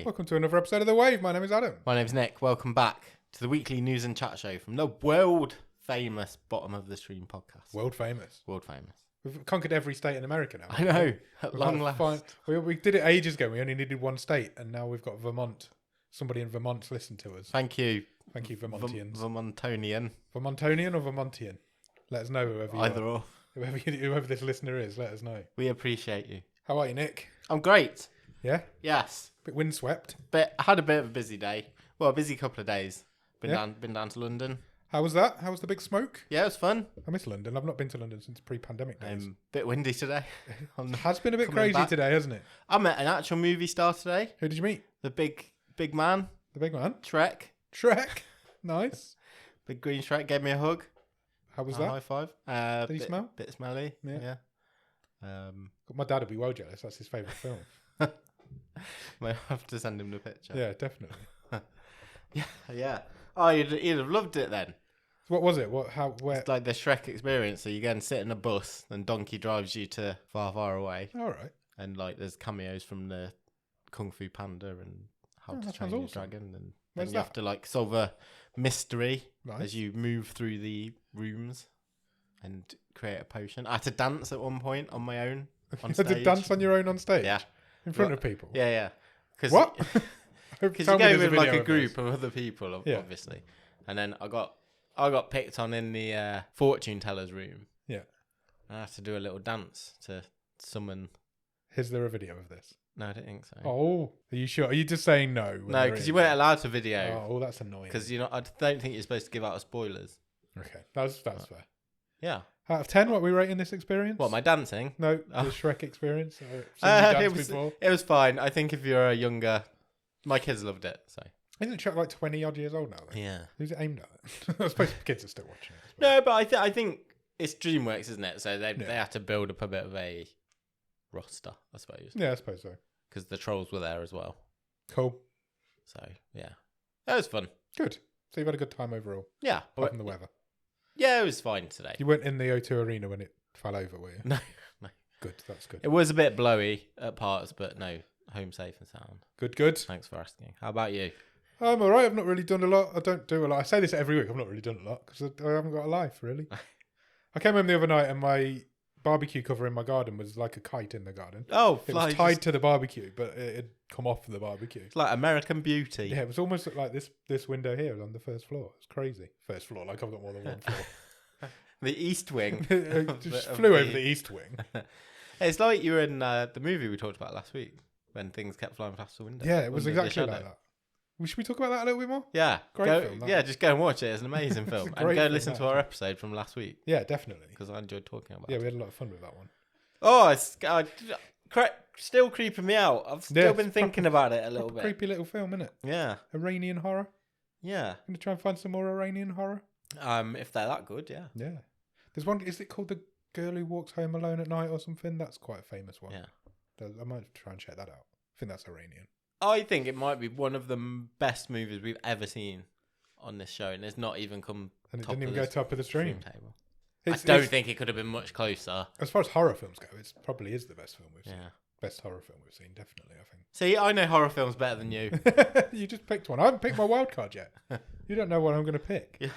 Welcome to another episode of The Wave. My name is Adam. My name's Nick. Welcome back to the weekly news and chat show from the world famous Bottom of the Stream podcast. World famous. World famous. We've conquered every state in America now. I know. At long last. We did it ages ago. We only needed one state, and now we've got Vermont. Somebody in Vermont's listened to us. Thank you. Thank you, Vermontians. Vermontonian. Vermontonian or Vermontian? Let us know whoever you Either are. or. Whoever this listener is, let us know. We appreciate you. How are you, Nick? I'm great. Yeah? Yes. Bit windswept. But I had a bit of a busy day. Well, a busy couple of days. Been down to London. How was that? How was the big smoke? Yeah, it was fun. I miss London. I've not been to London since pre-pandemic days. Bit windy today. It has been a bit crazy today, hasn't it? I met an actual movie star today. Who did you meet? The big man. The big man? Shrek. Nice. Big green Shrek gave me a hug. How was that? High five. Did he smell? Bit smelly. Yeah. My dad would be well jealous. That's his favourite film. Might have to send him the picture. Yeah, definitely. Yeah. Oh, you'd have loved it then. What was it? Where? It's like the Shrek experience. So you go and sit in a bus, and Donkey drives you to far away. All right. And like there's cameos from the Kung Fu Panda and How to Train Your Dragon, and then you have to like solve a mystery as you move through the rooms and create a potion. I had to dance at one point on my own on stage. You had to dance on your own on stage? Yeah. In front of people? Yeah. What? Because you go with like a group of other people, obviously. And then I got picked on in the fortune teller's room. Yeah. I had to do a little dance to summon. Is there a video of this? No, I don't think so. Oh, are you sure? Are you just saying no? No, because you weren't allowed to video. Oh, that's annoying. Because I don't think you're supposed to give out spoilers. Okay, that's fair. Yeah. Out of 10, what are we rating this experience? What, my dancing? No, the Shrek experience. It was fine. I think if you're a younger, my kids loved it. So isn't Shrek like 20 odd years old now? Though? Yeah. Who's it aimed at? I suppose kids are still watching it. No, but I think it's DreamWorks, isn't it? So they had to build up a bit of a roster, I suppose. Yeah, I suppose so. Because the trolls were there as well. Cool. So yeah, that was fun. Good. So you've had a good time overall. Yeah. Apart from the weather. Yeah, it was fine today. You weren't in the O2 Arena when it fell over, were you? No. Good, that's good. It was a bit blowy at parts, but no, home safe and sound. Good. Thanks for asking. How about you? I'm all right. I've not really done a lot. I don't do a lot. I say this every week. I've not really done a lot because I haven't got a life, really. I came home the other night and my barbecue cover in my garden was like a kite in the garden. Oh, it was tied to the barbecue, but it had come off the barbecue. It's like American Beauty. Yeah, it was almost like this window here on the first floor. It's crazy. First floor, like I've got more than one floor. The East Wing. Just flew over the East Wing. It's like you were in the movie we talked about last week when things kept flying past the window. Yeah, it was exactly like that. Should we talk about that a little bit more? Yeah. Great film. Yeah, just go and watch it. It's an amazing film. And go listen to our episode from last week. Yeah, definitely. Because I enjoyed talking about it. Yeah, we had a lot of fun with that one. Oh, it's still creeping me out. I've still been thinking about it a little bit. Creepy little film, isn't it? Yeah. Iranian horror. Yeah. I'm going to try and find some more Iranian horror. If they're that good, yeah. Yeah. There's one, is it called The Girl Who Walks Home Alone at Night or something? That's quite a famous one. Yeah. I might try and check that out. I think that's Iranian. I think it might be one of the best movies we've ever seen on this show, and it's not even come. And it didn't even go top of the stream table. I don't think it could have been much closer. As far as horror films go, it probably is the best film we've seen. Best horror film we've seen, definitely, I think. See, I know horror films better than you. You just picked one. I haven't picked my wild card yet. You don't know what I'm going to pick. Yeah.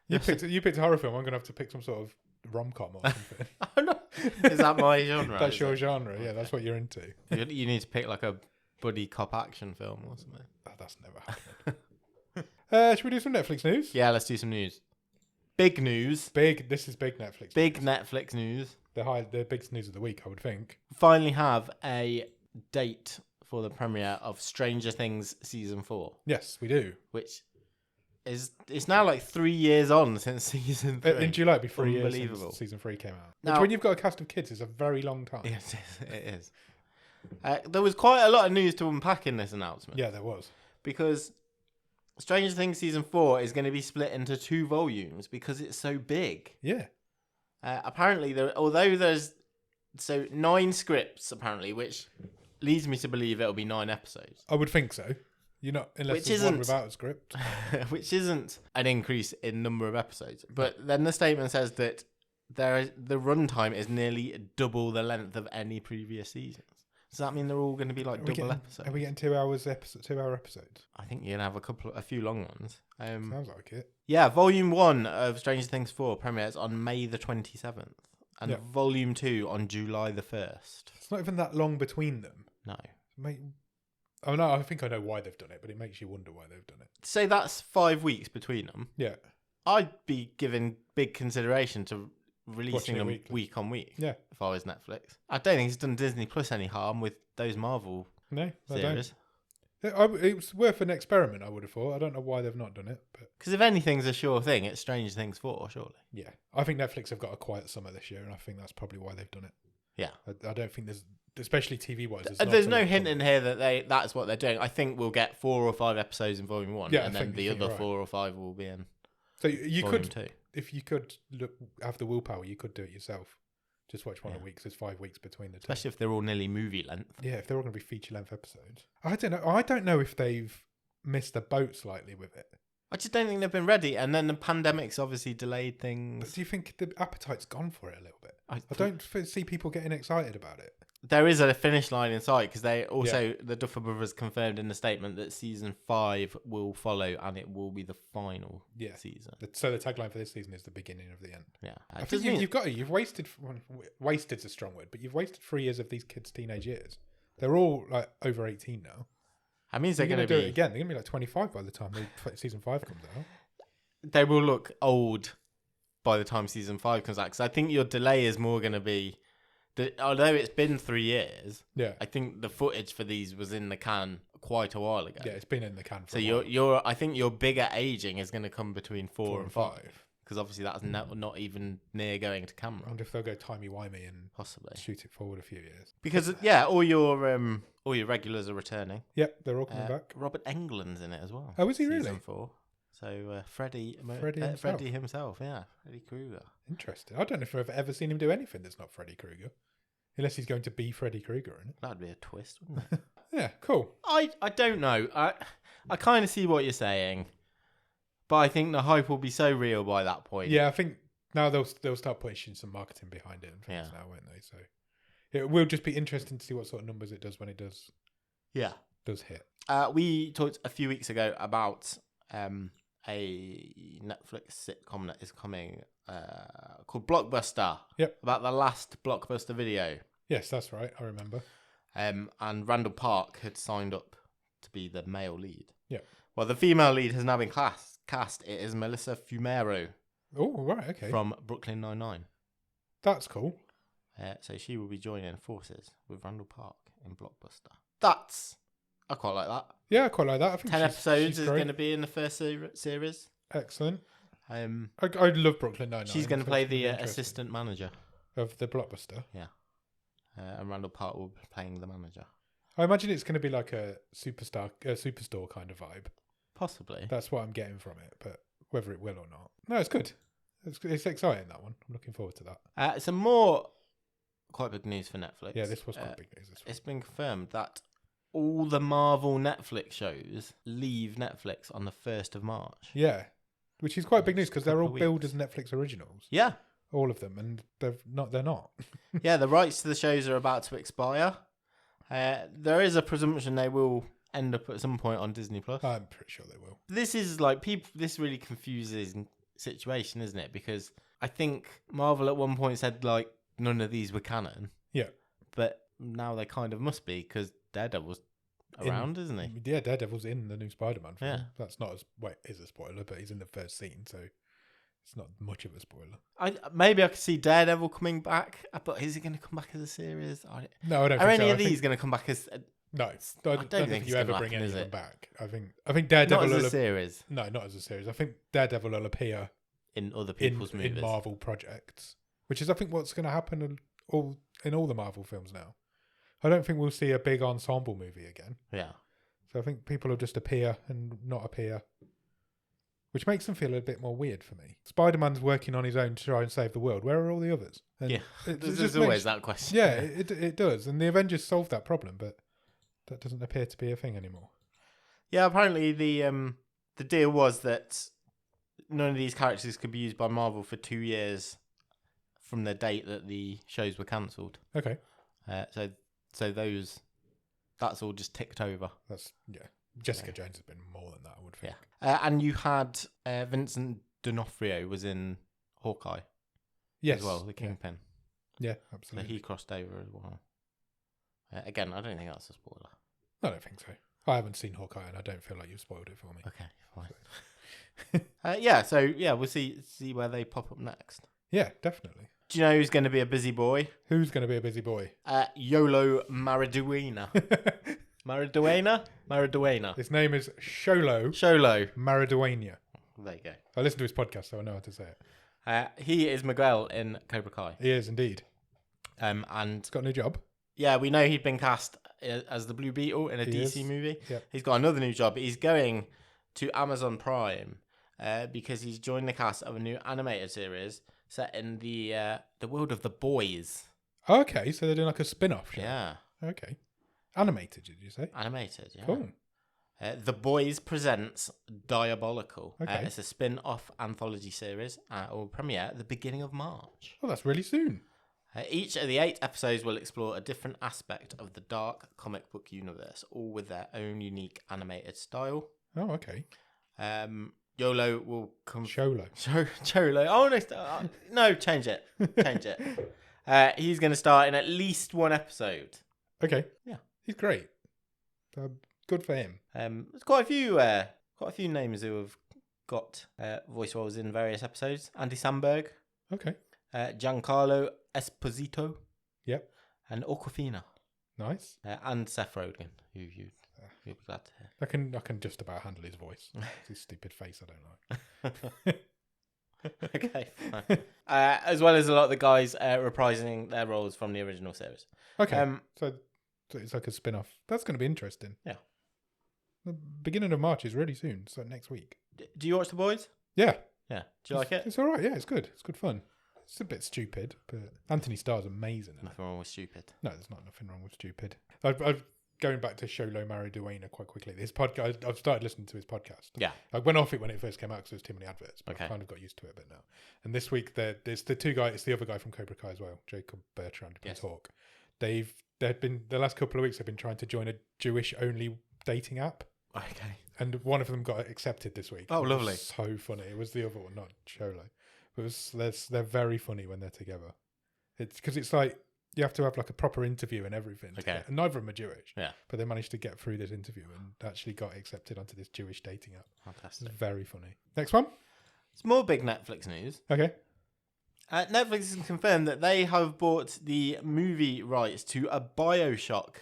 You picked a horror film. I'm going to have to pick some sort of rom-com or something. Oh, no. Is that my genre? That's your genre, yeah. That's what you're into. You need to pick like a buddy cop action film or something. Oh, that's never happened. Should we do some Netflix news? Yeah, let's do some news. Big news. This is big Netflix. Big Netflix news. The biggest news of the week, I would think. Finally have a date for the premiere of Stranger Things Season 4. Yes, we do. Which it's now like 3 years on since Season 3. In July, it'll be 3 years since Season 3 came out. Which, when you've got a cast of kids, is a very long time. Yes, it is. There was quite a lot of news to unpack in this announcement. Yeah, there was. Because Stranger Things Season 4 is going to be split into 2 volumes because it's so big. Yeah. Apparently, although there's 9 scripts, apparently, which leads me to believe it'll be 9 episodes. I would think so. You're not, unless there's one without a script. Which isn't an increase in number of episodes. But then the statement says that the runtime is nearly double the length of any previous seasons. Does that mean they're all going to be like double episodes? Are we getting 2 hour episodes? I think you're going to have a few long ones. Sounds like it. Yeah, Volume 1 of Stranger Things 4 premieres on May the 27th. And Volume 2 on July the 1st. It's not even that long between them. No. I think I know why they've done it, but it makes you wonder why they've done it. Say that's 5 weeks between them. Yeah. I'd be giving big consideration to releasing them week on week. Yeah. If I was Netflix. I don't think it's done Disney Plus any harm with those Marvel series. It's worth an experiment, I would have thought. I don't know why they've not done it. Because if anything's a sure thing, it's Stranger Things 4, surely. Yeah. I think Netflix have got a quiet summer this year, and I think that's probably why they've done it. Yeah. I don't think there's, especially TV-wise... There's no hint in here that that's what they're doing. I think we'll get 4 or 5 episodes in Volume 1, and then the other 4 or 5 will be in Volume 2. If you could have the willpower, you could do it yourself. Just watch one a week. There's 5 weeks between the two. Especially if they're all nearly movie length. Yeah, if they're all going to be feature-length episodes. I don't know if they've missed the boat slightly with it. I just don't think they've been ready. And then the pandemic's obviously delayed things. But do you think the appetite's gone for it a little bit? I don't see people getting excited about it. There is a finish line in sight because they also, the Duffer Brothers confirmed in the statement that season 5 will follow and it will be the final season. So the tagline for this season is the beginning of the end. Yeah. I think you've wasted, wasted's a strong word, but you've wasted 3 years of these kids' teenage years. They're all like over 18 now. That means they're going to do it again. They're going to be like 25 by the time season 5 comes out. They will look old by the time season 5 comes out because I think your delay is more going to be... although it's been 3 years, I think the footage for these was in the can quite a while ago. Yeah, it's been in the can for a while. I think your bigger aging is going to come between 4 and 5. Because obviously that's not even near going to camera. I wonder if they'll go timey-wimey and possibly shoot it forward a few years. Because all your regulars are returning. Yep, they're all coming back. Robert Englund's in it as well. Oh, is he really? Season 4. So Freddy himself, Freddy Krueger. Interesting. I don't know if I've ever seen him do anything that's not Freddy Krueger. Unless he's going to be Freddy Krueger, isn't it? That'd be a twist, wouldn't it? Yeah, cool. I don't know. I kind of see what you're saying, but I think the hype will be so real by that point. Yeah, I think now they'll start pushing some marketing behind it and things now, won't they? So it will just be interesting to see what sort of numbers it does when it does. Yeah, does hit. We talked a few weeks ago about a Netflix sitcom that is coming called Blockbuster. Yep. About the last Blockbuster video. Yes, that's right. I remember. And Randall Park had signed up to be the male lead. Yeah. Well, the female lead has now been cast. It is Melissa Fumero. Oh, right. Okay. From Brooklyn Nine-Nine. That's cool. So she will be joining forces with Randall Park in Blockbuster. I quite like that. Yeah, I quite like that. I think 10 episodes is going to be in the first series. Excellent. I love Brooklyn Nine-Nine. She's going to play the assistant manager of the Blockbuster. Yeah. And Randall Park will be playing the manager. I imagine it's going to be like a superstore kind of vibe. Possibly. That's what I'm getting from it, but whether it will or not. No, it's good. It's exciting, that one. I'm looking forward to that. Some more quite big news for Netflix. Yeah, this was quite big news. It's been confirmed that all the Marvel Netflix shows leave Netflix on the 1st of March. Yeah, which is quite big news because they're all billed as Netflix originals. Yeah. All of them, and they're not. Yeah, the rights to the shows are about to expire. There is a presumption they will end up at some point on Disney Plus. I'm pretty sure they will. This is like this really confuses situation, isn't it? Because I think Marvel at one point said like none of these were canon. Yeah. But now they kind of must be because Daredevil's around, isn't he? Yeah, Daredevil's in the new Spider-Man film. Yeah. That's not is a spoiler, but he's in the first scene, so it's not much of a spoiler. Maybe I could see Daredevil coming back, but is he going to come back as a series? No, I don't think so. Are any of these going to come back as... No, I don't think you ever bring any of them back. I think Not Daredevil as a series. No, not as a series. I think Daredevil will appear in other people's movies. In Marvel projects, which is I think what's going to happen in all the Marvel films now. I don't think we'll see a big ensemble movie again. Yeah. So I think people will just appear and not appear, which makes them feel a bit more weird for me. Spider-Man's working on his own to try and save the world. Where are all the others? And yeah, there's always that question. Yeah, it does. And the Avengers solved that problem, but that doesn't appear to be a thing anymore. Yeah, apparently the deal was that none of these characters could be used by Marvel for 2 years from the date that the shows were cancelled. Okay. So So that's all just ticked over. Jessica Jones has been more than that, I would think. Yeah. And you had Vincent D'Onofrio was in Hawkeye. Yes. As well, the Kingpin. Yeah, absolutely. So he crossed over as well. Again, I don't think that's a spoiler. I don't think so. I haven't seen Hawkeye, and I don't feel like you've spoiled it for me. Okay, fine. So we'll see where they pop up next. Yeah, definitely. Do you know who's going to be a busy boy? Who's going to be a busy boy? Yolo Mariduena. Mariduena. His name is Sholo Mariduena. There you go. I listened to his podcast, so I know how to say it. He is Miguel in Cobra Kai. He is indeed. And he's got a new job. Yeah, we know he'd been cast as the Blue Beetle in a DC movie. Yep. He's got another new job. He's going to Amazon Prime because he's joined the cast of a new animated series set in the world of The Boys. Okay, so they're doing like a spin-off show. Yeah. Okay. Animated, did you say? Animated, yeah. Cool. The Boys presents Diabolical. Okay. It's a spin-off anthology series. It will premiere at the beginning of March. Oh, that's really soon. Each of the 8 episodes will explore a different aspect of the dark comic book universe, all with their own unique animated style. Oh, okay. Yolo will come... Cholo. Cholo. Oh, no, change it. Change it. He's going to start in at least one episode. Okay. Yeah. He's great. Good for him. There's quite a few names who have got voice roles in various episodes. Andy Samberg. Okay. Giancarlo Esposito. Yep. And Awkwafina. Nice. And Seth Rogen, who you'll be glad to hear. I can just about handle his voice. It's his stupid face I don't like. Okay, fine. As well as a lot of the guys reprising their roles from the original series. Okay. So it's like a spin-off. That's going to be interesting. Yeah. The beginning of March is really soon, so next week. Do you watch The Boys? Yeah. Yeah. Do you like it? It's all right. Yeah, it's good. It's good fun. It's a bit stupid, but Anthony Starr's amazing. Nothing wrong with stupid. No, there's nothing wrong with stupid. I've going back to Sholo Mariduena quite quickly. His podcast, I've started listening to his podcast. Yeah. I went off it when it first came out because there's too many adverts, but Okay. I've kind of got used to it a bit now. And this week, there's the two guys, it's the other guy from Cobra Kai as well, Jacob Bertrand from Talk. They've been, the last couple of weeks, they've been trying to join a Jewish-only dating app. Okay. And one of them got accepted this week. Oh, lovely. So funny. It was the other one, not Sholo. They're very funny when they're together. It's because it's like you have to have like a proper interview and everything. Okay. And neither of them are Jewish. Yeah. But they managed to get through this interview and actually got accepted onto this Jewish dating app. Fantastic. It's very funny. Next one. It's more big Netflix news. Okay. Netflix has confirmed that they have bought the movie rights to a BioShock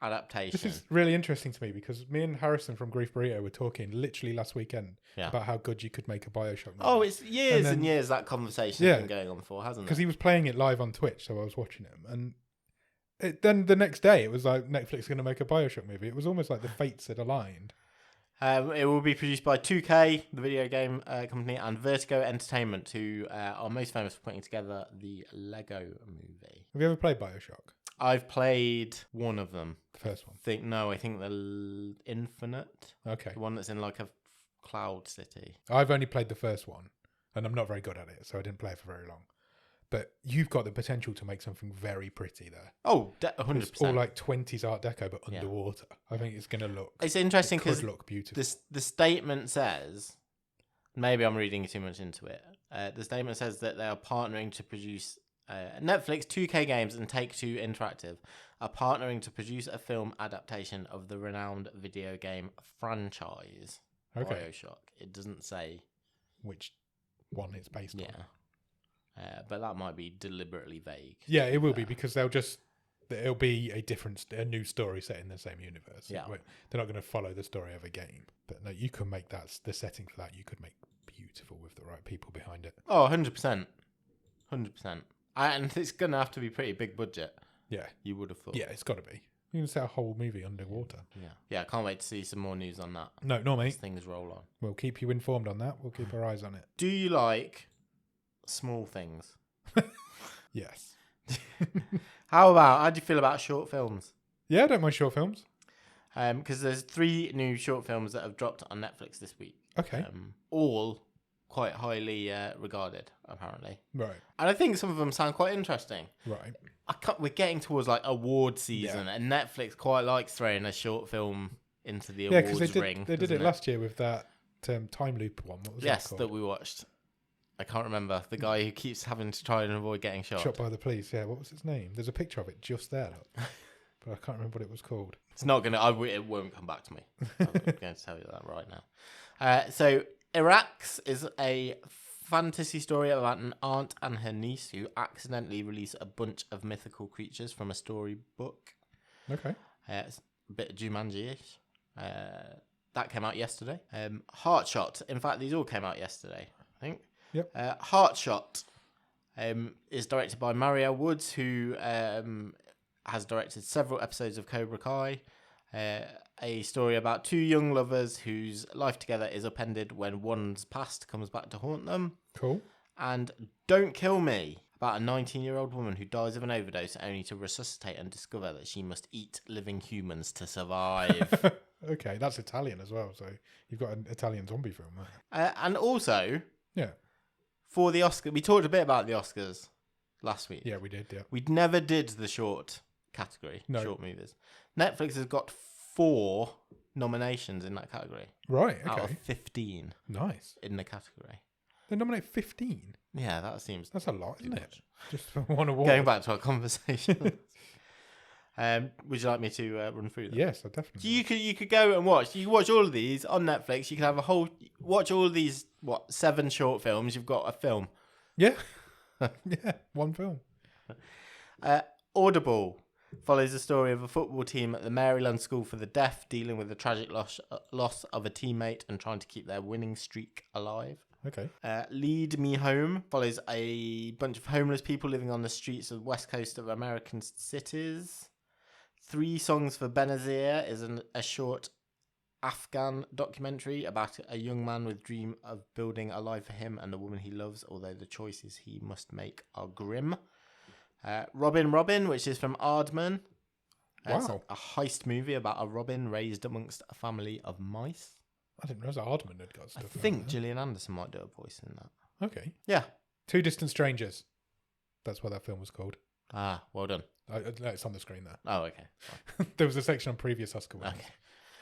adaptation. This is really interesting to me because me and Harrison from Grief Burrito were talking literally last weekend about how good you could make a BioShock movie. Oh, it's years and years that conversation has been going on for, hasn't it? Because he was playing it live on Twitch, so I was watching him. And then the next day, it was like Netflix going to make a BioShock movie. It was almost like the fates had aligned. It will be produced by 2K, the video game company, and Vertigo Entertainment, who are most famous for putting together the Lego movie. Have you ever played BioShock? I've played one of them. The first one? I think the Infinite. Okay. The one that's in like a cloud city. I've only played the first one, and I'm not very good at it, so I didn't play it for very long. But you've got the potential to make something very pretty there. Oh, 100%. It's all like 20s Art Deco, but underwater. I think it's going to look... It's interesting because look beautiful. The statement says... Maybe I'm reading too much into it. The statement says that they are partnering to produce... Netflix, 2K Games, and Take-Two Interactive are partnering to produce a film adaptation of the renowned video game franchise, BioShock. It doesn't say... which one it's based on. But that might be deliberately vague. Yeah, it will be because it'll be a new story set in the same universe. Yeah. They're not going to follow the story of a game. But no, you can make the setting for that. You could make beautiful with the right people behind it. Oh, 100%. 100%. And it's going to have to be pretty big budget. Yeah. You would have thought. Yeah, it's got to be. You can set a whole movie underwater. Yeah, I can't wait to see some more news on that. No, mate. As things roll on. We'll keep you informed on that. We'll keep our eyes on it. Do you like small things? Yes. How do you feel about short films? Yeah, I don't mind short films. Because there's 3 new short films that have dropped on Netflix this week. Okay. All quite highly regarded, apparently. Right. And I think some of them sound quite interesting. Right. We're getting towards like award season, and Netflix quite likes throwing a short film into the awards ring. They did it last year with that time loop one. What was that called? That we watched. I can't remember. The guy who keeps having to try and avoid getting shot. Shot by the police, yeah. What was his name? There's a picture of it just there, look. But I can't remember what it was called. It's not going to... It won't come back to me. I'm going to tell you that right now. So, Irax is a fantasy story about an aunt and her niece who accidentally release a bunch of mythical creatures from a storybook. Okay. It's a bit Jumanji-ish. That came out yesterday. Heartshot. In fact, these all came out yesterday, I think. Yep. Heartshot is directed by Marielle Woods, who has directed several episodes of Cobra Kai. A story about two young lovers whose life together is upended when one's past comes back to haunt them. Cool. And Don't Kill Me, about a 19-year-old woman who dies of an overdose only to resuscitate and discover that she must eat living humans to survive. Okay, that's Italian as well, so you've got an Italian zombie film there. And also... Yeah. For the Oscar, we talked a bit about the Oscars last week. Yeah, we did, yeah. We never did the short category, short movies. Netflix has got 4 nominations in that category. Right, okay. Out of 15. Nice. In the category. They nominate 15? Yeah, that seems... That's a lot, isn't it? Just for one award. Going back to our conversation. Would you like me to run through them? Yes, I definitely. You could go and watch. You can watch all of these on Netflix. You can have a whole... Watch all of these, 7 short films. You've got a film. Yeah. Yeah, one film. Audible follows the story of a football team at the Maryland School for the Deaf dealing with the tragic loss of a teammate and trying to keep their winning streak alive. Okay. Lead Me Home follows a bunch of homeless people living on the streets of the west coast of American cities. 3 Songs for Benazir is a short Afghan documentary about a young man with dream of building a life for him and the woman he loves, although the choices he must make are grim. Robin, which is from Aardman. It's a heist movie about a robin raised amongst a family of mice. I didn't realise Aardman had got stuff. I think Gillian Anderson might do a voice in that. Okay. Yeah. 2 Distant Strangers. That's what that film was called. Ah, well done. It's on the screen there. Oh, okay. There was a section on previous Oscar winners. Okay.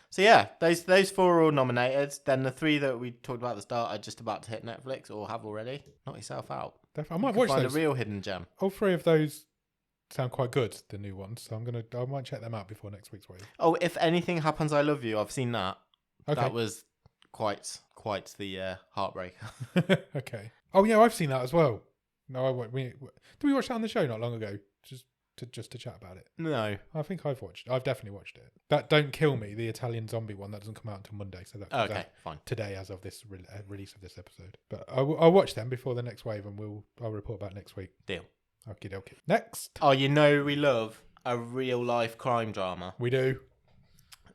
So yeah, those 4 are all nominated. Then the 3 that we talked about at the start are just about to hit Netflix or have already. Knock yourself out. I might watch find those. A real hidden gem. All 3 of those sound quite good, the new ones. So I might check them out before next week's wave. Oh, If Anything Happens, I Love You. I've seen that. Okay. That was quite the heartbreaker. Okay. Oh yeah, I've seen that as well. No, I won't. Did we watch that on the show not long ago? Just to chat about it. No, I think I've definitely watched it. That Don't Kill Me, the Italian zombie one, that doesn't come out until Monday, so that comes out fine. Today as of this release of this episode. But I'll watch them before the next wave, and I'll report back next week. Deal. Okie dokie. Next. Oh, we love a real life crime drama. We do.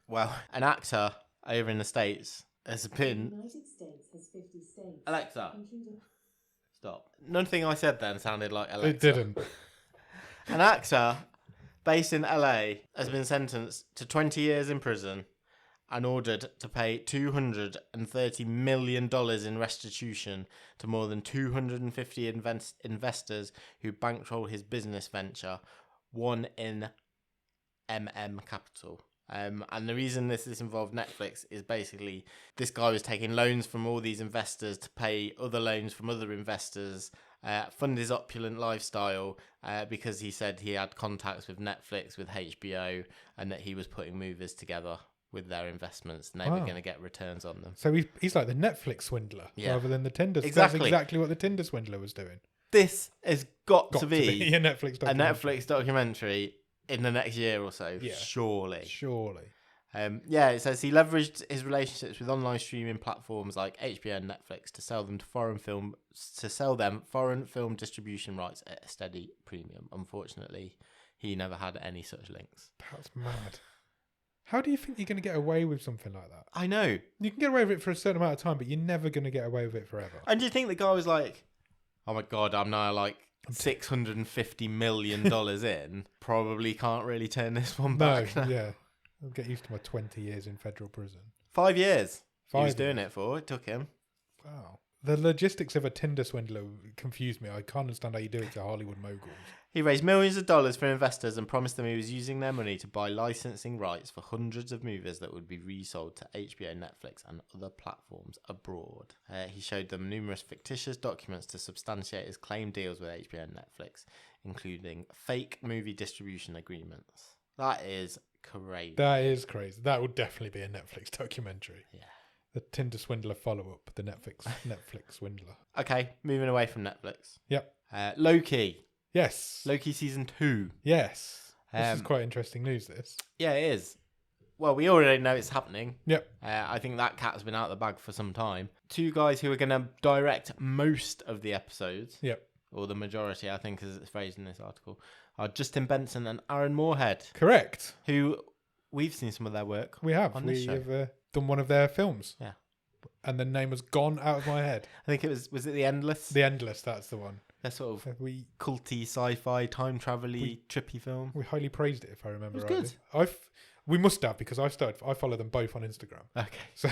Well, an actor over in the States has been. The United States has 50 states. Alexa, stop. Nothing I said then sounded like Alexa. It didn't. An actor based in LA has been sentenced to 20 years in prison and ordered to pay $230 million in restitution to more than 250 investors who bankroll his business venture, one in Capital. And the reason this involved Netflix is basically this guy was taking loans from all these investors to pay other loans from other investors, fund his opulent lifestyle because he said he had contacts with Netflix, with HBO, and that he was putting movies together with their investments and they were going to get returns on them. So he's like the Netflix swindler rather than the Tinder. Exactly. That's exactly what the Tinder swindler was doing. This has got to be a Netflix documentary in the next year or so, surely. It says he leveraged his relationships with online streaming platforms like HBO and Netflix to sell them foreign film distribution rights at a steady premium. Unfortunately, he never had any such links. That's mad. How do you think you're going to get away with something like that? I know. You can get away with it for a certain amount of time, but you're never going to get away with it forever. And do you think the guy was like, oh my God, I'm now like $650 million in. Probably can't really turn this one back. No, yeah. I'll get used to my 20 years in federal prison. 5 years. 5 he was doing it for. It took him. Wow. The logistics of a Tinder swindler confused me. I can't understand how you do it to Hollywood moguls. He raised millions of dollars for investors and promised them he was using their money to buy licensing rights for hundreds of movies that would be resold to HBO, Netflix, and other platforms abroad. He showed them numerous fictitious documents to substantiate his claimed deals with HBO and Netflix, including fake movie distribution agreements. That is crazy. That is crazy. That would definitely be a Netflix documentary. Yeah. The Tinder swindler follow-up, the Netflix swindler. Okay, moving away from Netflix. Yep. Loki. Yes. Loki season 2. Yes. This is quite interesting news, this. Yeah, it is. Well, we already know it's happening. Yep. I think that cat's been out of the bag for some time. 2 guys who are going to direct most of the episodes. Yep. Or the majority, I think, as it's phrased in this article, are Justin Benson and Aaron Moorhead. Correct. Who we've seen some of their work. We have. On this show. Have done one of their films. Yeah. And the name has gone out of my head. I think it was it The Endless? The Endless, that's the one. They're sort of culty, sci-fi, time travel-y, trippy film. We highly praised it, if I remember It rightly. was good. We must have, because I follow them both on Instagram. Okay. So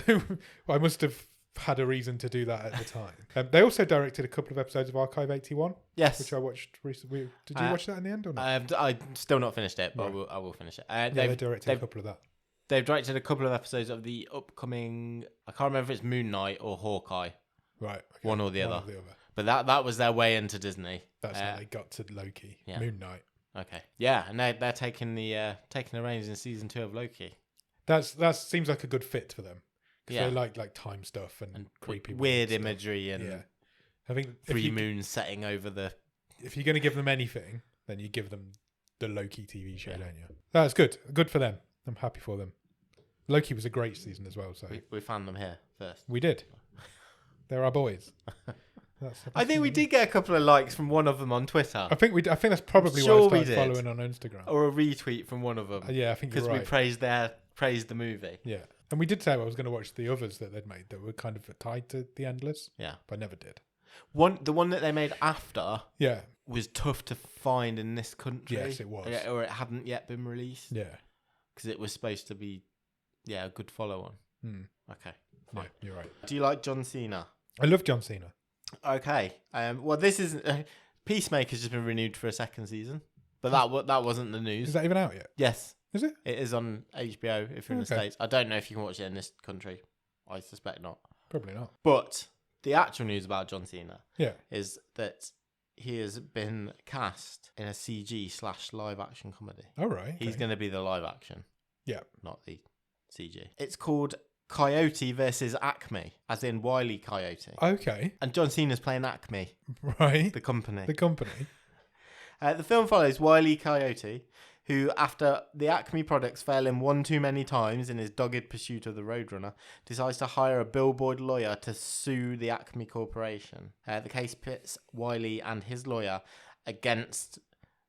I must have had a reason to do that at the time. They also directed a couple of episodes of Archive 81. Yes. Which I watched recently. Did you watch that in the end or not? I've still not finished it, but Right. I will finish it. They directed a couple of that. They've directed a couple of episodes of the upcoming, I can't remember if it's Moon Knight or Hawkeye. Right. Okay. One or the other. But that was their way into Disney. That's how they got to Loki. Yeah. Moon Knight. Okay. Yeah, and they're taking the reins in season 2 of Loki. That seems like a good fit for them. Because Yeah. they like time stuff and creepy weird stuff. imagery and Yeah. I think three moons setting over the... If you're going to give them anything, then you give them the Loki TV show, don't you? That's good. Good for them. I'm happy for them. Loki was a great season as well. So we found them here first. We did. They're our boys. I think we did get a couple of likes from one of them on Twitter. I think that's probably why I started following on Instagram. Or a retweet from one of them. Yeah, I think you're right. Because we praised the movie. Yeah. And we did say I was going to watch the others that they'd made that were kind of tied to The Endless. Yeah. But I never did. The one that they made after was tough to find in this country. Yes, it was. Or it hadn't yet been released. Yeah. Because it was supposed to be, a good follow-on. Okay, fine. Yeah, you're right. Do you like John Cena? I love John Cena. Okay. Well, this is... Peacemaker's just been renewed for a second season. But that wasn't the news. Is that even out yet? Yes. Is it? It is on HBO if you're in the States. I don't know if you can watch it in this country. I suspect not. Probably not. But the actual news about John Cena is that he has been cast in a CG/live action comedy. All right. He's going to be the live action. Yeah. Not the CG. It's called Coyote versus Acme, as in Wile E. Coyote. Okay. And John Cena's playing Acme. Right. The company. The film follows Wile E. Coyote, who, after the Acme products fail him one too many times in his dogged pursuit of the Roadrunner, decides to hire a billboard lawyer to sue the Acme Corporation. The case pits Wile E. and his lawyer against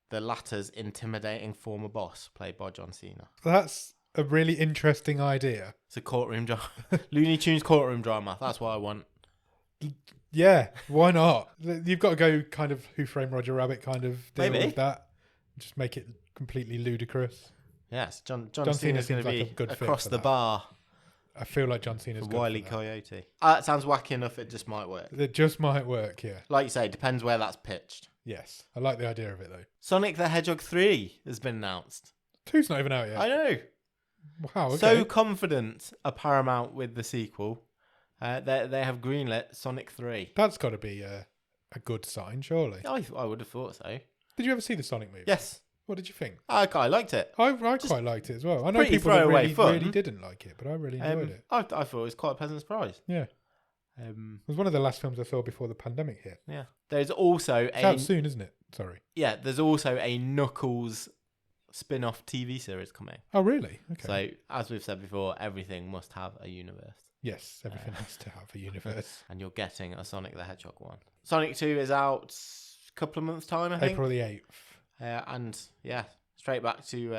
the latter's intimidating former boss, played by John Cena. That's a really interesting idea. It's a courtroom drama. Looney Tunes courtroom drama. That's what I want. Yeah, why not? You've got to go kind of Who Framed Roger Rabbit kind of deal with that. Just make it completely ludicrous. Yes, John Cena's going to be across the bar. I feel like John Cena's good Wile E. Coyote. That sounds wacky enough, it just might work. It just might work, yeah. Like you say, it depends where that's pitched. Yes, I like the idea of it though. Sonic the Hedgehog 3 has been announced. 2's not even out yet. I know. Wow, okay. So confident are Paramount with the sequel. They have greenlit Sonic 3. That's got to be a good sign, surely. I would have thought so. Did you ever see the Sonic movie? Yes. What did you think? I liked it. I quite liked it as well. I know people that really didn't like it, but I really enjoyed it. I thought it was quite a pleasant surprise. Yeah. It was one of the last films I saw before the pandemic hit. Yeah. There's also it's out soon, isn't it? Sorry. Yeah, there's also a Knuckles spin-off TV series coming. Oh, really? Okay. So, as we've said before, everything must have a universe. Yes, everything has to have a universe. And you're getting a Sonic the Hedgehog one. Sonic 2 is out a couple of months' time, I think. April the 8th. And, straight back to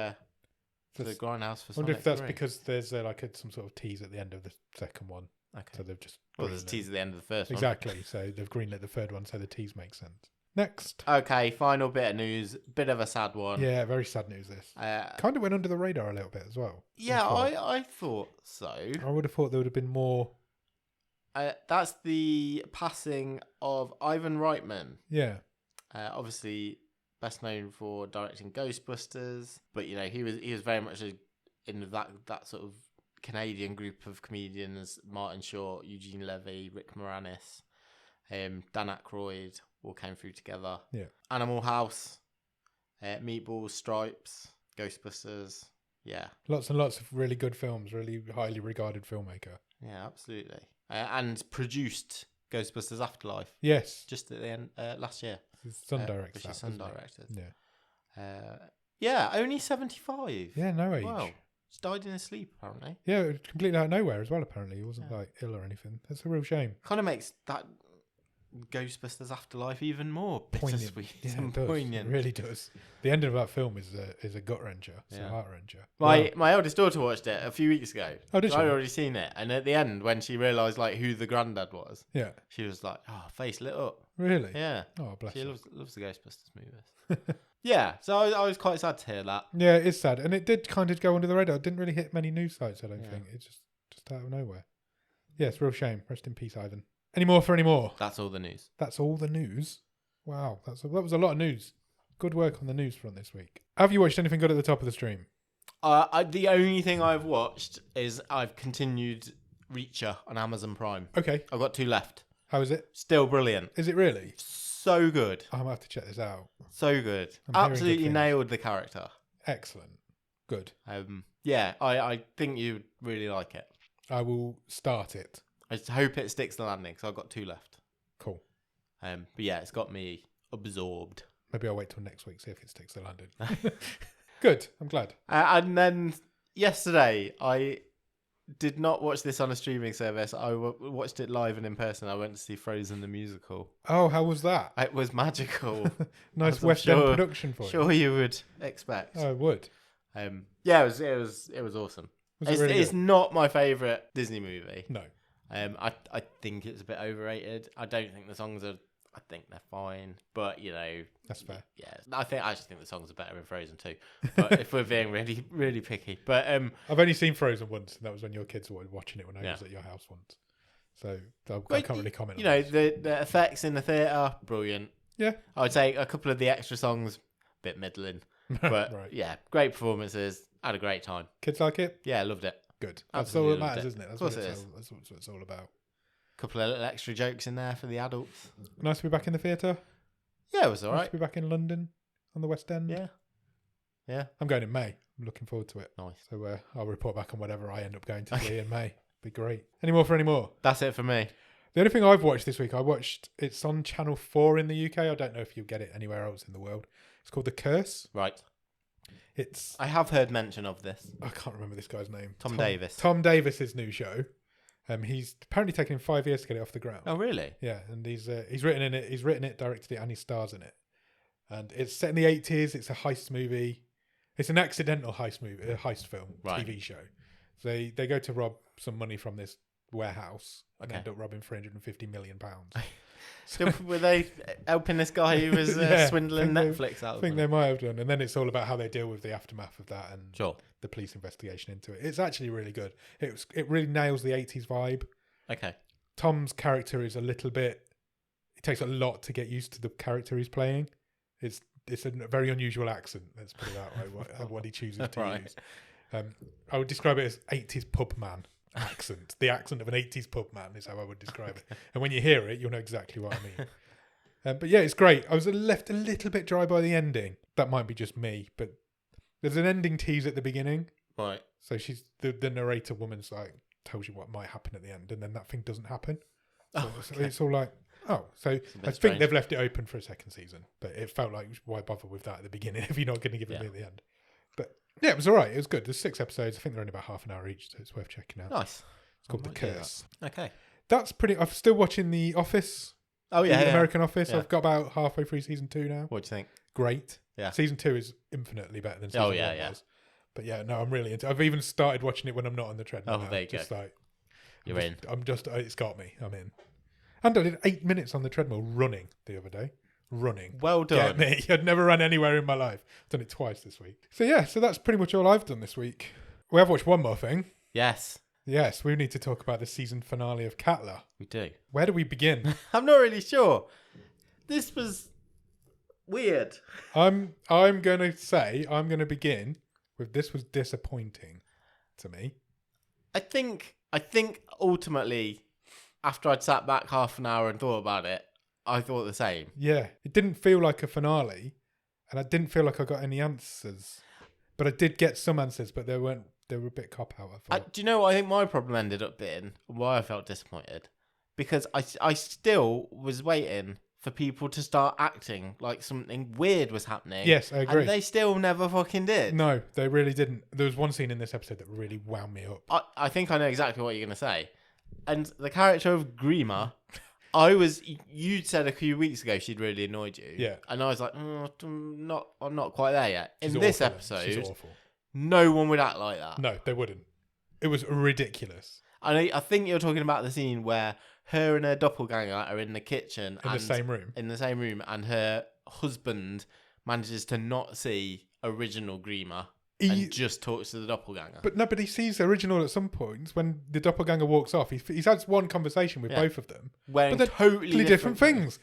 the grindhouse for Sonic 3. I wonder if that's because there's some sort of tease at the end of the second one. Okay. So they've just... Well, there's a tease at the end of the first one. Exactly. So they've greenlit the third one, so the tease makes sense. Next. Okay, final bit of news. Bit of a sad one. Yeah, very sad news, this. Kind of went under the radar a little bit as well. Yeah, I thought so. I would have thought there would have been more That's the passing of Ivan Reitman. Yeah. Obviously, best known for directing Ghostbusters, but he was very much in that sort of Canadian group of comedians: Martin Short, Eugene Levy, Rick Moranis, Dan Aykroyd, all came through together. Yeah. Animal House, Meatballs, Stripes, Ghostbusters. Yeah. Lots and lots of really good films. Really highly regarded filmmaker. Yeah, absolutely. And produced Ghostbusters Afterlife. Yes. Just at the end last year. His son directs which that. his son directed. Yeah. Yeah, only 75. Yeah, no age. Wow. He's died in his sleep, apparently. Yeah, completely out of nowhere as well, apparently. He wasn't like ill or anything. That's a real shame. Kind of makes that Ghostbusters Afterlife even more bittersweet and poignant. It really does. The ending of that film is a gut wrencher. It's a heart wrencher. My eldest daughter watched it a few weeks ago. Oh, did she? I'd already seen it, and at the end, when she realised like who the granddad was, she was like, "Oh, face lit up." Really? Yeah. Oh, bless she her. loves the Ghostbusters movies. Yeah, so I was quite sad to hear that. Yeah, it's sad, and it did kind of go under the radar. It didn't really hit many news sites. I don't think it's just out of nowhere. Yeah, it's a real shame. Rest in peace, Ivan. Any more? That's all the news. That's all the news. Wow, that was a lot of news. Good work on the news front this week. Have you watched anything good at the top of the stream? The only thing I've watched is I've continued Reacher on Amazon Prime. Okay. I've got 2 left. How is it? Still brilliant. Is it really? So good. I'm going to have to check this out. So good. I'm hearing Absolutely good things. nailed the character. Excellent. Good. Yeah, I think you'd really like it. I will start it. I just hope it sticks the landing because I've got 2 left. Cool. But yeah, it's got me absorbed. Maybe I'll wait till next week, see if it sticks the landing. Good. I'm glad. And then yesterday, I did not watch this on a streaming service. I watched it live and in person. I went to see Frozen the musical. Oh, how was that? It was magical. Nice West End production for you. Sure you would expect. I would. Yeah, it was awesome. It's not my favourite Disney movie. No. I think it's a bit overrated. I don't think the songs are. I think they're fine, but that's fair. Yeah, I actually think the songs are better in Frozen too. But if we're being really, really picky, but I've only seen Frozen once, and that was when your kids were watching it when I was at your house once. So I can't really comment. on those. The effects in the theatre, brilliant. Yeah, I would say a couple of the extra songs, bit middling, but right. Yeah, great performances. Had a great time. Kids like it. Yeah, loved it. Good. That's all that matters, isn't it? That's what that's what it's all about. Couple of little extra jokes in there for the adults. Nice to be back in the theatre. Yeah, it was all right. Nice to be back in London on the West End. Yeah. I'm going in May. I'm looking forward to it. Nice. So I'll report back on whatever I end up going to see in May. Be great. Any more? That's it for me. The only thing I've watched this week, it's on Channel 4 in the UK. I don't know if you get it anywhere else in the world. It's called The Curse. Right. I have heard mention of this. I can't remember this guy's name. Tom Davis. Tom Davis's new show. He's apparently taken him 5 years to get it off the ground. Oh, really? Yeah, and he's written in it. He's written it, directed it, and he stars in it. And it's set in the 80s. It's a heist movie. It's an accidental heist film, right. TV show. So they go to rob some money from this warehouse and end up robbing £350 million. So were they helping this guy who was swindling Netflix out of I think they might have done. And then it's all about how they deal with the aftermath of that and the police investigation into it. It's actually really good. It really nails the 80s vibe. Okay. Tom's character is it takes a lot to get used to the character he's playing. It's a very unusual accent, let's put it that way, what he chooses to use. I would describe it as 80s pub man accent. The accent of an 80s pub man is how I would describe it. And when you hear it, you'll know exactly what I mean. But yeah, it's great. I was left a little bit dry by the ending. That might be just me, but there's an ending tease at the beginning. Right. So she's the narrator woman's like tells you what might happen at the end, and then that thing doesn't happen. So it's all like, so I think they've left it open for a second season, but it felt like, why bother with that at the beginning if you're not going to give it me at the end? But yeah, it was all right. It was good. There's 6 episodes. I think they're only about half an hour each, so it's worth checking out. Nice. It's called The Curse. Okay. That's pretty. I'm still watching The Office. Oh yeah, the American Office. Yeah. I've got about halfway through season 2 now. What do you think? Great. Yeah. Season 2 is infinitely better than season 1 was. But yeah, no, I'm really into it. I've even started watching it when I'm not on the treadmill. Oh, there you just go. Like, You're in. It's got me. I'm in. And I did 8 minutes on the treadmill running the other day. Running. Well done. Get me. I'd never run anywhere in my life. Done it twice this week. So yeah, so that's pretty much all I've done this week. We have watched one more thing. Yes. Yes, we need to talk about the season finale of Katla. We do. Where do we begin? I'm not really sure. This was weird. I'm going to begin with this was disappointing to me. I think ultimately, after I'd sat back half an hour and thought about it, I thought the same. Yeah, it didn't feel like a finale, and I didn't feel like I got any answers. But I did get some answers, but they were a bit cop out. I thought. Do you know what I think my problem ended up being? Why I felt disappointed? Because I still was waiting for people to start acting like something weird was happening. Yes, I agree. And they still never fucking did. No, they really didn't. There was one scene in this episode that really wound me up. I think I know exactly what you're going to say. And the character of Grima, you'd said a few weeks ago she'd really annoyed you. Yeah. And I was like, I'm not quite there yet. She's in this awful, episode, she's awful. No one would act like that. No, they wouldn't. It was ridiculous. I think you're talking about the scene where her and her doppelganger are in the kitchen. In the same room. In the same room, and her husband manages to not see original Grima and just talks to the doppelganger. But he sees original at some points when the doppelganger walks off. He's had one conversation with both of them. Wearing but they're totally different things.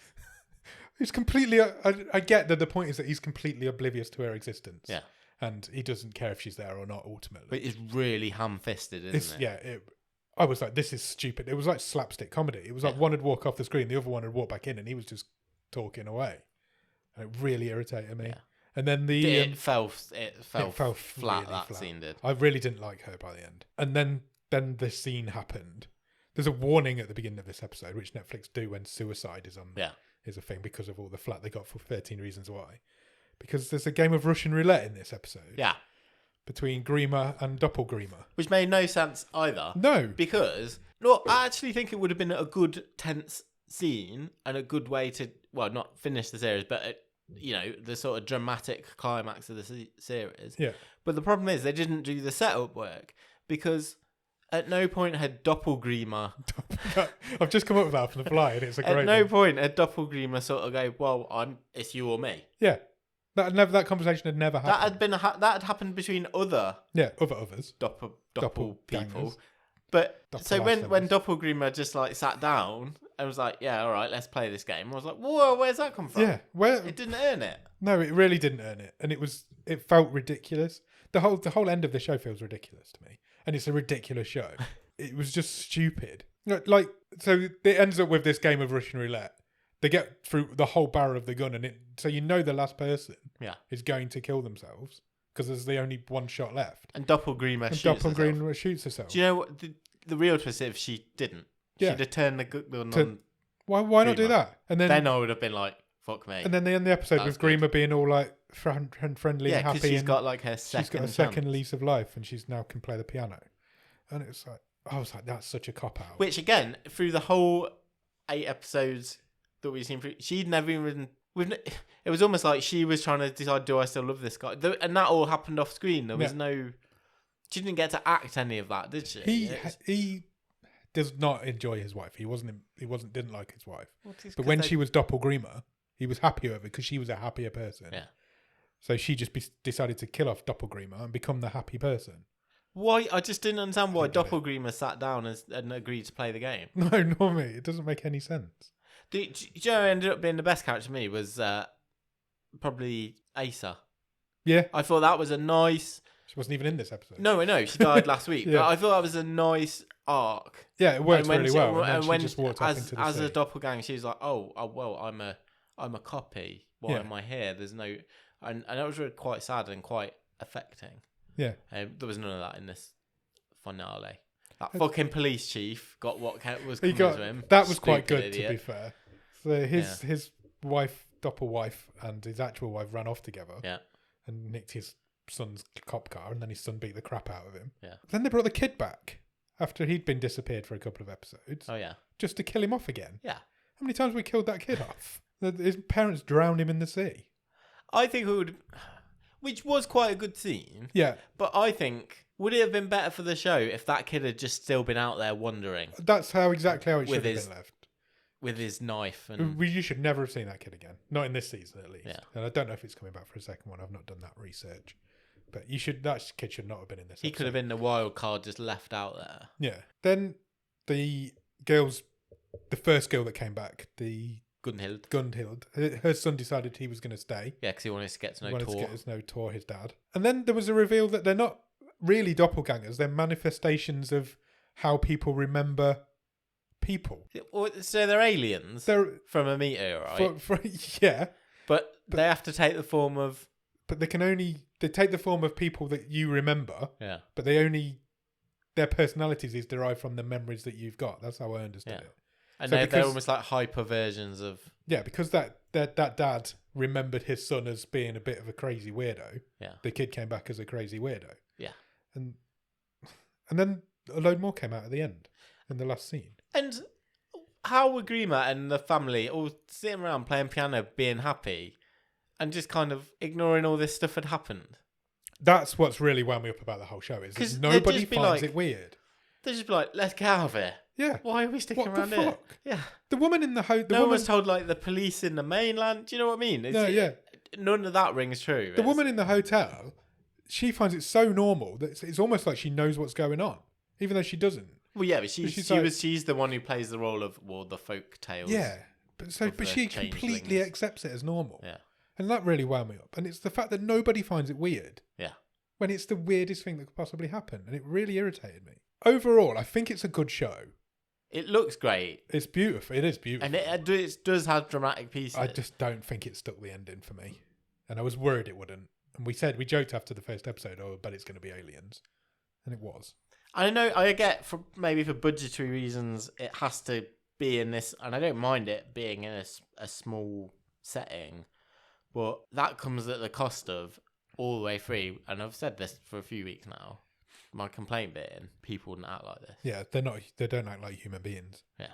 He's completely... I get that the point is that he's completely oblivious to her existence. Yeah. And he doesn't care if she's there or not, ultimately. But it's really ham-fisted, isn't it? Yeah, I was like, this is stupid. It was like slapstick comedy. It was like one would walk off the screen, the other one would walk back in, and he was just talking away. And it really irritated me. Yeah. And then it fell flat, really that scene did. I really didn't like her by the end. And then the scene happened. There's a warning at the beginning of this episode, which Netflix do when suicide is a thing because of all the flat they got for 13 Reasons Why. Because there's a game of Russian roulette in this episode. Yeah. Between Grima and Dopplegrima. Which made no sense either. No. Because, I actually think it would have been a good tense scene and a good way to, not finish the series, but, the sort of dramatic climax of the series. Yeah. But the problem is they didn't do the setup work because at no point had Dopplegrima... I've just come up with that from the fly and it's a great At no point had Dopplegrima sort of go, it's you or me. Yeah. That conversation had never happened. That had happened between others. Doppel people. But so when Doppelgrima just like sat down and was like, yeah, all right, let's play this game. I was like, whoa, where's that come from? Yeah, it didn't earn it. No, it really didn't earn it, and it felt ridiculous. The whole end of the show feels ridiculous to me, and it's a ridiculous show. It was just stupid. So it ends up with this game of Russian roulette. They get through the whole barrel of the gun, and so the last person is going to kill themselves because there's the only one shot left. And Doppelgrima shoots herself. Do you know what the real twist is? If she didn't, she'd have turned the gun on. Why not do that? And then I would have been like, "Fuck me." And then they end the episode with Grima being all like friendly and happy. She's got like her second lease of life, and she's now can play the piano. And it's like, I was like, that's such a cop out. Which again, through the whole 8 episodes that we've seen, she'd never even. It was almost like she was trying to decide, do I still love this guy? And that all happened off screen. There was no. She didn't get to act any of that, did she? He does not enjoy his wife. He didn't like his wife. But when she was Doppelgrima, he was happy over it because she was a happier person. Yeah. So she just decided to kill off Doppelgrima and become the happy person. Why? I just didn't understand why Doppelgrima sat down and agreed to play the game. No, nor me. It doesn't make any sense. Do you know who ended up being the best character to me was probably Asa. Yeah. I thought that was a nice... She wasn't even in this episode. No, she died last week. Yeah. But I thought that was a nice arc. Yeah, it worked really well. And when she just walked off into the as sea. a doppelganger, she was like, "Oh, well, I'm a copy. Why am I here? There's no," and that was really quite sad and quite affecting. Yeah, there was none of that in this finale. That fucking police chief got what was coming to him. That was quite good, idiot. To be fair. So his wife, doppelwife, and his actual wife ran off together. Yeah, and nicked his son's cop car, and then his son beat the crap out of him. Yeah. Then they brought the kid back after he'd been disappeared for a couple of episodes. Oh yeah. Just to kill him off again. Yeah. How many times have we killed that kid off? His parents drowned him in the sea. I think it would, which was quite a good scene. Yeah. But I think, would it have been better for the show if that kid had just still been out there wandering? That's exactly how it should have been left. With his knife. And you should never have seen that kid again. Not in this season, at least. Yeah. And I don't know if it's coming back for a second one. I've not done that research. But that kid should not have been in this. He could have been the wild card just left out there. Yeah. Then the first girl that came back, the Gunhild, her son decided he was going to stay. Yeah, because he wanted to get to know Tor, his dad. And then there was a reveal that they're not really doppelgangers. They're manifestations of how people remember people. So they're aliens from a meteorite? Yeah. But they have to take the form of... But they take the form of people that you remember. Yeah. But their personalities is derived from the memories that you've got. That's how I understood it. And they're almost like hyper versions of... Yeah, because that dad remembered his son as being a bit of a crazy weirdo. Yeah. The kid came back as a crazy weirdo. Yeah. And then a load more came out at the end, in the last scene. And how were Grima and the family all sitting around playing piano, being happy, and just kind of ignoring all this stuff had happened? That's what's really wound me up about the whole show, is that nobody finds it weird. They'd just be like, let's get out of here. Yeah. Why are we sticking around here? Yeah. The woman in the hotel... No one was told, like, the police in the mainland. Do you know what I mean? Yeah. None of that rings true. The woman in the hotel, she finds it so normal that it's almost like she knows what's going on, even though she doesn't. Well, yeah, but she's the one who plays the role of, the folk tales. Yeah. But she completely accepts it as normal. Yeah. And that really wound me up. And it's the fact that nobody finds it weird. Yeah. When it's the weirdest thing that could possibly happen. And it really irritated me. Overall, I think it's a good show. It looks great. It's beautiful. It is beautiful. And it does have dramatic pieces. I just don't think it stuck the ending for me. And I was worried it wouldn't. And we joked after the first episode, but it's going to be aliens. And it was. I know, I get, maybe for budgetary reasons, it has to be in this, and I don't mind it being in a small setting, but that comes at the cost of all the way through, and I've said this for a few weeks now, my complaint being, people wouldn't act like this. Yeah, they don't act like human beings. Yeah.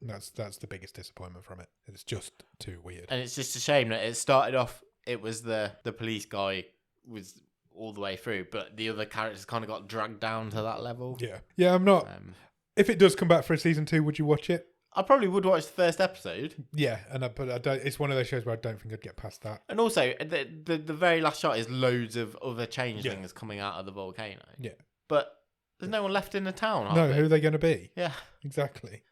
That's the biggest disappointment from it. It's just too weird. And it's just a shame that it started off, it was the police guy was all the way through, but the other characters kind of got dragged down to that level. Yeah, I'm not... if it does come back for a season 2, would you watch it? I probably would watch the first episode. Yeah, but I don't. It's one of those shows where I don't think I'd get past that. And also, the very last shot is loads of other changelings coming out of the volcano. Yeah. But there's no one left in the town, No, who are they going to be? Yeah. Exactly.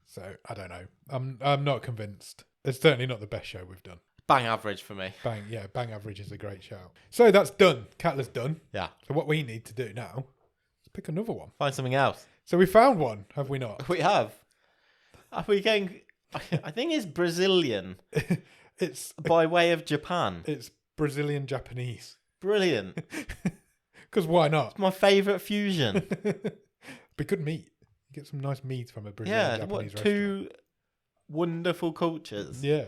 So, I don't know. I'm not convinced. It's certainly not the best show we've done. Bang average for me. Bang average is a great show. So that's done. Katla's done. Yeah. So what we need to do now is pick another one. Find something else. So we found one, have we not? We have. Are we going... I think it's Brazilian. It's... by way of Japan. It's Brazilian-Japanese. Brilliant. Because why not? It's my favourite fusion. Be good meat. You get some nice meat from a Brazilian-Japanese restaurant. Two wonderful cultures. Yeah.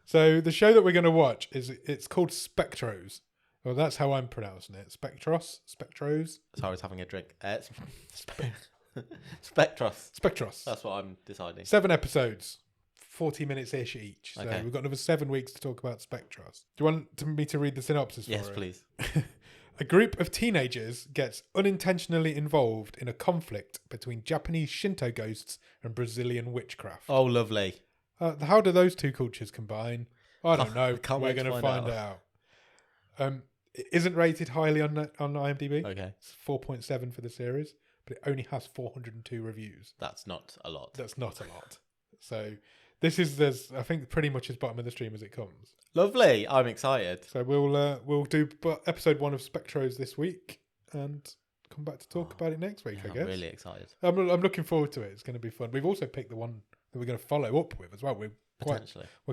So the show that we're going to watch it's called Spectros. Well, that's how I'm pronouncing it. Spectros? Spectros? Sorry, I was having a drink. Spectros. That's what I'm deciding. 7 episodes. 40 minutes-ish each. So okay. We've got another 7 weeks to talk about Spectros. Do you want me to read the synopsis for it? Yes, please. A group of teenagers gets unintentionally involved in a conflict between Japanese Shinto ghosts and Brazilian witchcraft. Oh, lovely. How do those two cultures combine? I don't know. We're going to find out. It isn't rated highly on IMDb. Okay. It's 4.7 for the series, but it only has 402 reviews. That's not a lot. That's not a lot. So this is, I think, pretty much as bottom of the stream as it comes. Lovely. I'm excited. So we'll do episode 1 of Spectros this week and come back to talk about it next week, I guess. I'm really excited. I'm looking forward to it. It's going to be fun. We've also picked the one that we're going to follow up with as well. We're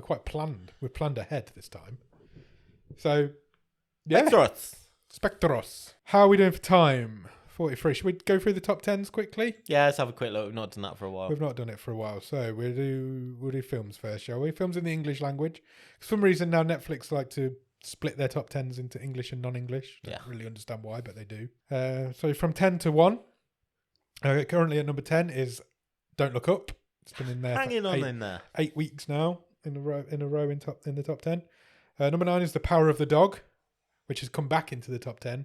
quite planned. We're planned ahead this time. So, yeah. Spectros. How are we doing for time? 43. Should we go through the top 10s quickly? Yeah, let's have a quick look. We've not done that for a while. We've not done it for a while. So we'll do films first, shall we? Films in the English language. For some reason now Netflix like to split their top 10s into English and non-English. Yeah. Don't really understand why, but they do. So from 10 to 1. Currently at number 10 is Don't Look Up. It's been in there in there. 8 weeks now in a row in the top 10. Number 9 is The Power of the Dog, which has come back into the top 10,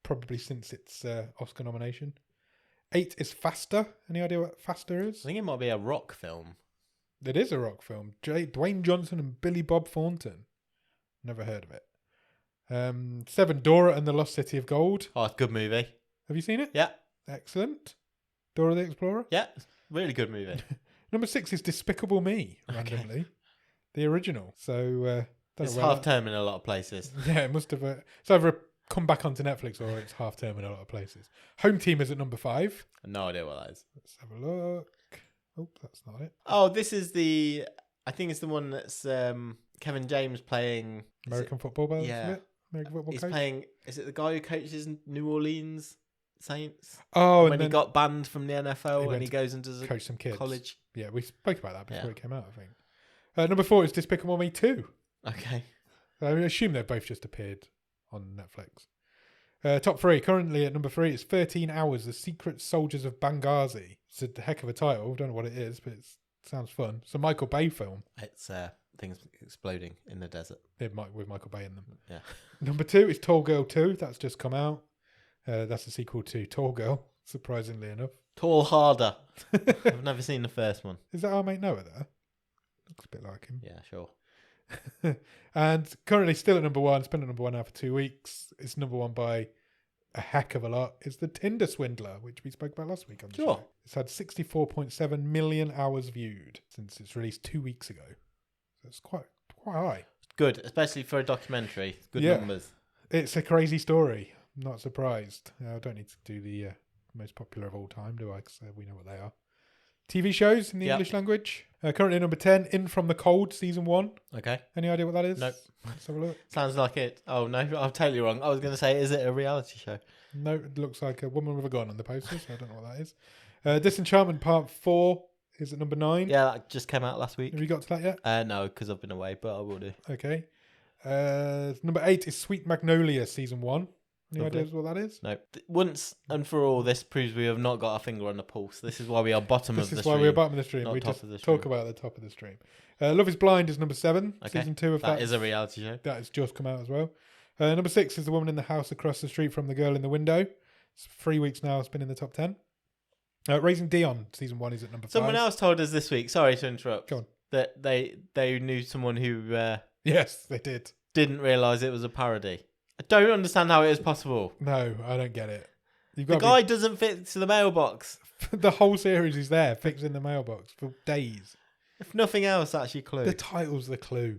probably since its Oscar nomination. 8 is Faster. Any idea what Faster is? I think it might be a rock film. It is a rock film. Dwayne Johnson and Billy Bob Thornton. Never heard of it. 7, Dora and the Lost City of Gold. Oh, it's a good movie. Have you seen it? Yeah. Excellent. Dora the Explorer. Yeah, really good movie. Number 6 is Despicable Me, randomly. Okay. The original. So it's half-term in a lot of places. Yeah, it must have. It's either come back onto Netflix or it's half-term in a lot of places. Home Team is at number 5. No idea what that is. Let's have a look. Oh, that's not it. Oh, this is the... I think it's the one that's Kevin James playing... American football player, yeah. isn't it? American football He's coach? playing... Is it the guy who coaches New Orleans Saints? Oh, when he got banned from the NFL and he goes into coach some kids. College. Yeah, we spoke about that before it came out, I think. Number 4 is Despicable Me 2. Okay. I assume they've both just appeared on Netflix. Top 3. Currently at number 3 is 13 Hours, The Secret Soldiers of Benghazi. It's a heck of a title. Don't know what it is, but it sounds fun. It's a Michael Bay film. It's things exploding in the desert. With Michael Bay in them. Yeah. Number 2 is Tall Girl 2. That's just come out. That's a sequel to Tall Girl, surprisingly enough. Tall Harder. I've never seen the first one. Is that our mate Noah there? Looks a bit like him. Yeah, sure. And currently still at number 1. It's been at number 1 now for 2 weeks. It's number 1 by a heck of a lot. It's The Tinder Swindler, which we spoke about last week on the show. It's had 64.7 million hours viewed since its released 2 weeks ago. So it's quite high. Good, especially for a documentary. Good numbers. It's a crazy story. I'm not surprised. I don't need to do the most popular of all time, do I? Because we know what they are. TV shows in the English language. Currently number 10, In From the Cold, season 1. Okay. Any idea what that is? Nope. Let's have a look. Sounds like it. Oh, no, I'm totally wrong. I was going to say, is it a reality show? No, it looks like a woman with a gun on the poster, so I don't know what that is. Disenchantment Part 4 is at number 9. Yeah, that just came out last week. Have you got to that yet? No, because I've been away, but I will do. Okay. Number 8 is Sweet Magnolia, season 1. Any Lovely. ideas what that is? No. Once and for all, this proves we have not got our finger on the pulse. This is why we are bottom of the stream. This is why we are bottom of the stream. Not We top just of the stream. talk about the top of the stream. Love is Blind is number 7. Okay. Season 2 of that. That is a reality show. That has just come out as well. Number 6 is The Woman in the House Across the Street from the Girl in the Window. It's 3 weeks now. It's been in the top 10. Raising Dion, season 1 is at number 5. Someone else told us this week, sorry to interrupt, Go on. that they knew someone who Yes, they did. didn't realise it was a parody. I don't understand how it is possible. No, I don't get it. The guy doesn't fit to the mailbox. The whole series is there, fixed in the mailbox for days. If nothing else, that's your clue. The title's the clue.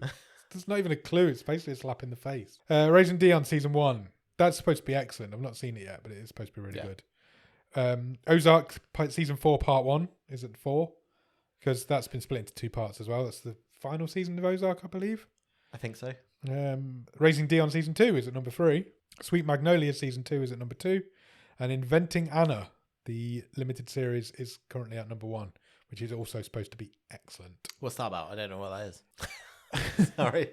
There's not even a clue. It's basically a slap in the face. Raising Dion, season 1. That's supposed to be excellent. I've not seen it yet, but it is supposed to be really good. Ozark, season 4, part 1 is at 4. Because that's been split into 2 parts as well. That's the final season of Ozark, I believe. I think so. Raising Dion, season 2 is at number 3. Sweet Magnolia, season 2 is at number 2. And Inventing Anna, the limited series, is currently at number 1, which is also supposed to be excellent. What's that about? I don't know what that is. Sorry.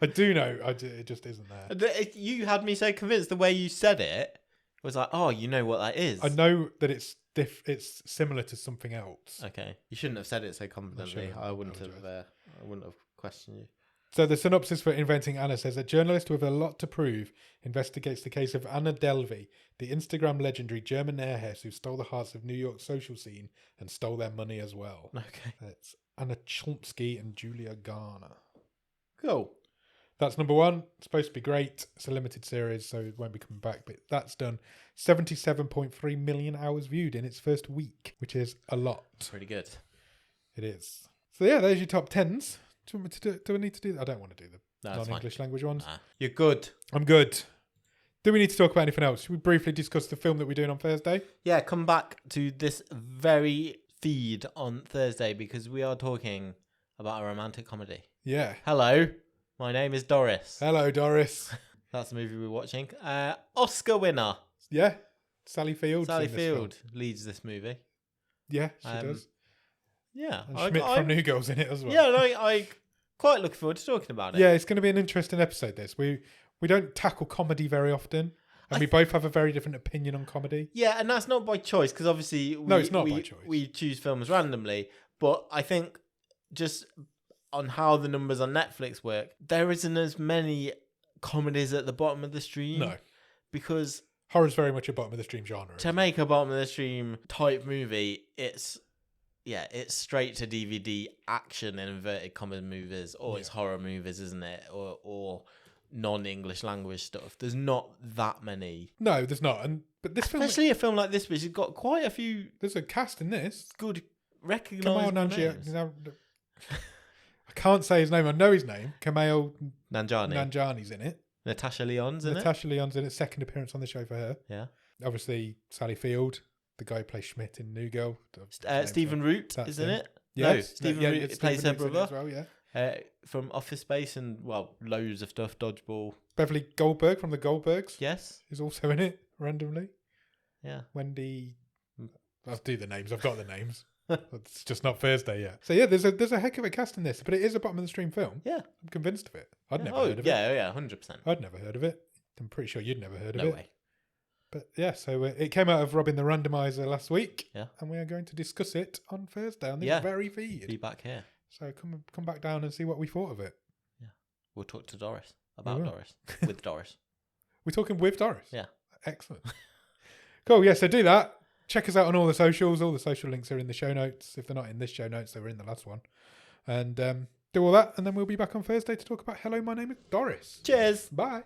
I do know. It just isn't there. You had me so convinced. The way you said it was like, oh, you know what that is. I know that it's similar to something else. Okay. You shouldn't have said it so confidently. I wouldn't have questioned you. So the synopsis for Inventing Anna says a journalist with a lot to prove investigates the case of Anna Delvey, the Instagram legendary German heiress who stole the hearts of New York's social scene and stole their money as well. Okay. It's Anna Chlumsky and Julia Garner. Cool. That's number 1. It's supposed to be great. It's a limited series, so it won't be coming back. But that's done 77.3 million hours viewed in its first week, which is a lot. Pretty good. It is. So yeah, there's your top 10s. Do you want me to do? Do I need to do that? I don't want to do the non-English language ones. Nah. You're good. I'm good. Do we need to talk about anything else? Should we briefly discuss the film that we're doing on Thursday? Yeah, come back to this very feed on Thursday because we are talking about a romantic comedy. Yeah. Hello, my name is Doris. Hello, Doris. That's the movie we're watching. Oscar winner. Yeah. Sally Field. Sally Field leads this movie. Yeah, she does. Yeah. And Schmidt from New Girl's in it as well. Yeah, and I quite looking forward to talking about it. Yeah, it's going to be an interesting episode, this. We don't tackle comedy very often. And we both have a very different opinion on comedy. Yeah, and that's not by choice, because obviously it's not by choice. We choose films randomly. But I think just on how the numbers on Netflix work, there isn't as many comedies at the bottom of the stream. No. Because horror's very much a bottom of the stream genre. To make a bottom of the stream type movie, it's straight to DVD action in inverted commas movies, or it's horror movies, isn't it? Or non-English language stuff. There's not that many. No, there's not. But this film, especially a film like this, which has got quite a few. There's a cast in this. Good recognisable names. I can't say his name. I know his name. Kumail Nanjiani. Nanjiani's in it. Natasha Lyonne's in it. Natasha Lyonne's in it. Second appearance on the show for her. Yeah. Obviously, Sally Field, the guy who plays Schmidt in New Girl. Stephen Root is in it. Yeah, no, Stephen Root plays her brother. As well, yeah. From Office Space and, loads of stuff. Dodgeball. Beverly Goldberg from the Goldbergs. Yes. Is also in it, randomly. Yeah. Wendy. I'll do the names. I've got the names. It's just not Thursday yet. So yeah, there's a heck of a cast in this, but it is a bottom of the stream film. Yeah. I'm convinced of it. I'd never heard of it. Yeah, 100%. I'd never heard of it. I'm pretty sure you'd never heard of it. No way. But yeah, so it came out of Robin the Randomizer last week. Yeah. And we are going to discuss it on Thursday on this very feed. Be back here. So come back down and see what we thought of it. Yeah. We'll talk to Doris about Doris. With Doris. We're talking with Doris? Yeah. Excellent. Cool, yeah, so do that. Check us out on all the socials. All the social links are in the show notes. If they're not in this show notes, they were in the last one. And do all that, and then we'll be back on Thursday to talk about Hello, My Name is Doris. Cheers. Bye.